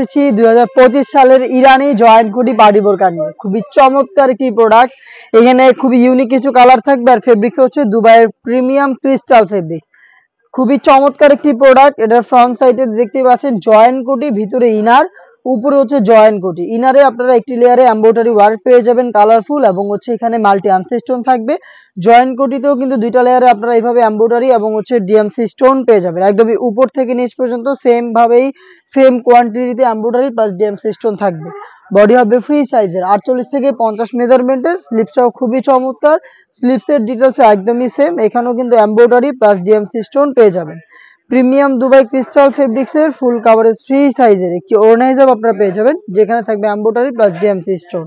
এসেছি 2025 সালের ইরানি জয়েন্ট কোটি পার্টি বোরকা নিয়ে। খুবই চমৎকার একটি প্রোডাক্ট। এখানে খুবই ইউনিক কিছু কালার থাকবে, আর ফেব্রিক্স হচ্ছে দুবাইয়ের প্রিমিয়াম ক্রিস্টাল ফেব্রিক্স। খুবই চমৎকার একটি প্রোডাক্ট। এটার ফ্রন্ট সাইডে দেখতে পাচ্ছেন জয়েন্ট কোটি, ভিতরে ইনার, উপরে হচ্ছে জয়েন্ট কোটি। ইনারে আপনারা একটি লেয়ারে এমব্রয়ডারি ওয়ার্ক পেয়ে যাবেন কালারফুল, এবং হচ্ছে এখানে মাল্টি আনসি স্টোন থাকবে। জয়েন্ট কোটিতেও কিন্তু দুইটা লেয়ারে আপনারা এইভাবে এমব্রয়ডারি এবং হচ্ছে ডিএমসি স্টোন পেয়ে যাবেন। একদমই উপর থেকে নিচ পর্যন্ত সেম ভাবেই সেম কোয়ান্টিটিতে এমব্রয়ডারি প্লাস ডিএমসি স্টোন থাকবে। বডি হবে ফ্রি সাইজের 48 থেকে 50 মেজারমেন্টের। স্লিপসটাও খুবই চমৎকার। স্লিপসের ডিটেলস একদমই সেম। এখানেও কিন্তু এমব্রয়ডারি প্লাস ডিএমসি স্টোন পেয়ে যাবেন। প্রিমিয়াম দুবাই ক্রিস্টাল ফেব্রিক্সের ফুল কাভারেজ ফ্রি সাইজের একটি ওড়না হিজাব আপনারা পেয়ে যাবেন, যেখানে থাকবে embroidery plus DMC stone.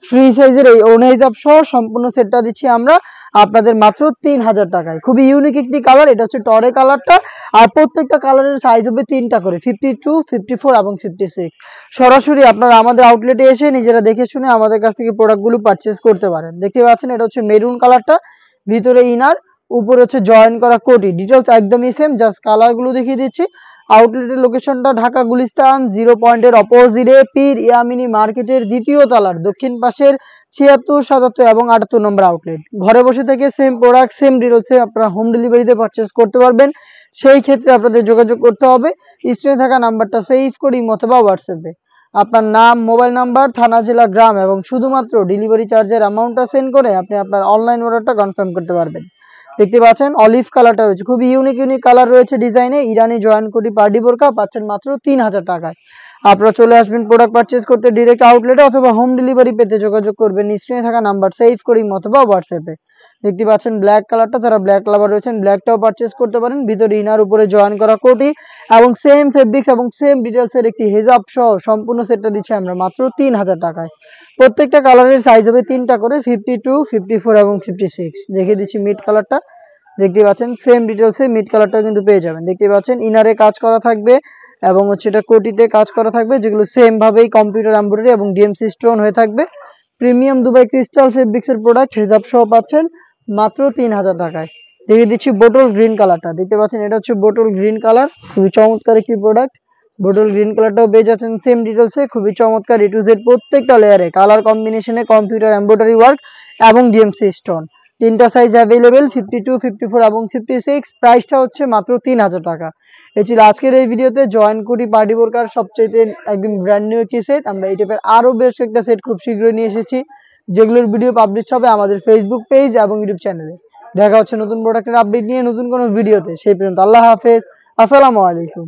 Free সাইজের এই ওড়না হিজাব সহ সম্পূর্ণ সেটটা দিচ্ছি আমরা আপনাদের মাত্র 3000 টাকায়। খুবই ইউনিক একটি কালার, এটা হচ্ছে টরে কালারটা। আর প্রত্যেকটা কালারের সাইজ হবে 3টা করে, 52, 54 এবং 56। সরাসরি আপনারা আমাদের আউটলেটে এসে নিজেরা দেখে শুনে আমাদের কাছ থেকে প্রোডাক্টগুলো পারচেজ করতে পারেন। দেখতে পাচ্ছেন এটা হচ্ছে মেরুন কালারটা, ভিতরে ইনার, উপরে হচ্ছে জয়েন করা কোটি। ডিটেলস একদমই সেম, জাস্ট কালারগুলো দেখিয়ে দিচ্ছি। আউটলেটের লোকেশনটা ঢাকা গুলিস্তান 0 পয়েন্টের অপোজিটে পীর ইয়ামিনী মার্কেটের দ্বিতীয় তলার দক্ষিণ পাশের 76, 77 এবং 78 নম্বর আউটলেট। ঘরে বসে থেকে সেম প্রোডাক্ট সেম ডিটেলসে আপনারা হোম ডেলিভারিতে পারচেজ করতে পারবেন। সেই ক্ষেত্রে আপনাদের যোগাযোগ করতে হবে স্ক্রিনে থাকা নাম্বারটা সেভ করি অথবা হোয়াটসঅ্যাপে আপনার নাম, মোবাইল নাম্বার, থানা, জেলা, গ্রাম এবং শুধুমাত্র ডেলিভারি চার্জের অ্যামাউন্টটা সেন্ড করে আপনি আপনার অনলাইন অর্ডারটা কনফার্ম করতে পারবেন। দেখতে পাচ্ছেন অলিভ কালারটা রয়েছে, খুবই ইউনিক কালার রয়েছে ডিজাইনে। ইরানি জয়েন্ট কোটি পার্টি বোরকা পাচ্ছেন মাত্র 3000 টাকায়। আপনারা চলে আসবেন প্রোডাক্ট পারচেজ করতে ডিরেক্ট আউটলেটে, অথবা হোম ডেলিভারি পেতে যোগাযোগ করবেন স্ক্রিনে থাকা নাম্বার সেভ করি অথবা হোয়াটসঅ্যাপে। দেখতে পাচ্ছেন ব্ল্যাক কালারটা, যারা ব্ল্যাক লাভার রয়েছেন ব্ল্যাকটাও পারচেজ করতে পারেন। ভিতরে ইনার, উপরে জয়েন করা কোটি এবং সেম ফেব্রিক্স এবং সেম ডিটেলসের একটি হিজাব সহ সম্পূর্ণ সেটটা দিচ্ছি আমরা মাত্র 3000 টাকায়। প্রত্যেকটা কালারের সাইজ হবে 3টা করে, 52, 54 এবং 56। দেখিয়ে দিচ্ছি মিড কালারটা। দেখতে পাচ্ছেন সেম ডিটেলসে মিড কালারটাও কিন্তু পেয়ে যাবেন। দেখতে পাচ্ছেন ইনারে কাজ করা থাকবে এবং হচ্ছে এটা কোটিতে কাজ করা থাকবে, যেগুলো সেম ভাবেই কম্পিউটার এমব্রয়ডারি এবং ডিএমসি স্টোন হয়ে থাকবে। প্রিমিয়াম দুবাই ক্রিস্টাল ফেব্রিক্সের প্রোডাক্ট হিজাব সহ পাচ্ছেন মাত্র 3000 টাকায়। দেখিয়ে দিচ্ছি বোটল গ্রিন কালারটা। দেখতে পাচ্ছেন এটা হচ্ছে বোটল গ্রিন কালার, খুবই চমৎকার একটি প্রোডাক্ট। বোটল গ্রিন কালারটাও পেয়ে যাচ্ছেন সেম ডিটেলসে, খুবই চমৎকার। এ টু জেড প্রত্যেকটা লেয়ারে কালার কম্বিনেশনে কম্পিউটার এমব্রয়ডারি ওয়ার্ক এবং ডিএমসি স্টোন। 3টা সাইজ অ্যাভেলেবেল, 52, 54 এবং 56। প্রাইসটা হচ্ছে মাত্র 3000 টাকা। এই ছিল আজকের এই ভিডিওতে জয়েন্ট কোটি পার্টি বোরকার সবচেয়ে একদম ব্র্যান্ড নিউ একটি সেট। আমরা এই টাইপের আরো বেশ একটা সেট খুব শীঘ্রই নিয়ে এসেছি, যেগুলোর ভিডিও পাবলিশ হবে আমাদের ফেসবুক পেজ এবং ইউটিউব চ্যানেলে। দেখা হচ্ছে নতুন প্রোডাক্টের আপডেট নিয়ে নতুন কোনো ভিডিওতে। সেই পর্যন্ত আল্লাহ হাফেজ, আসসালামু আলাইকুম।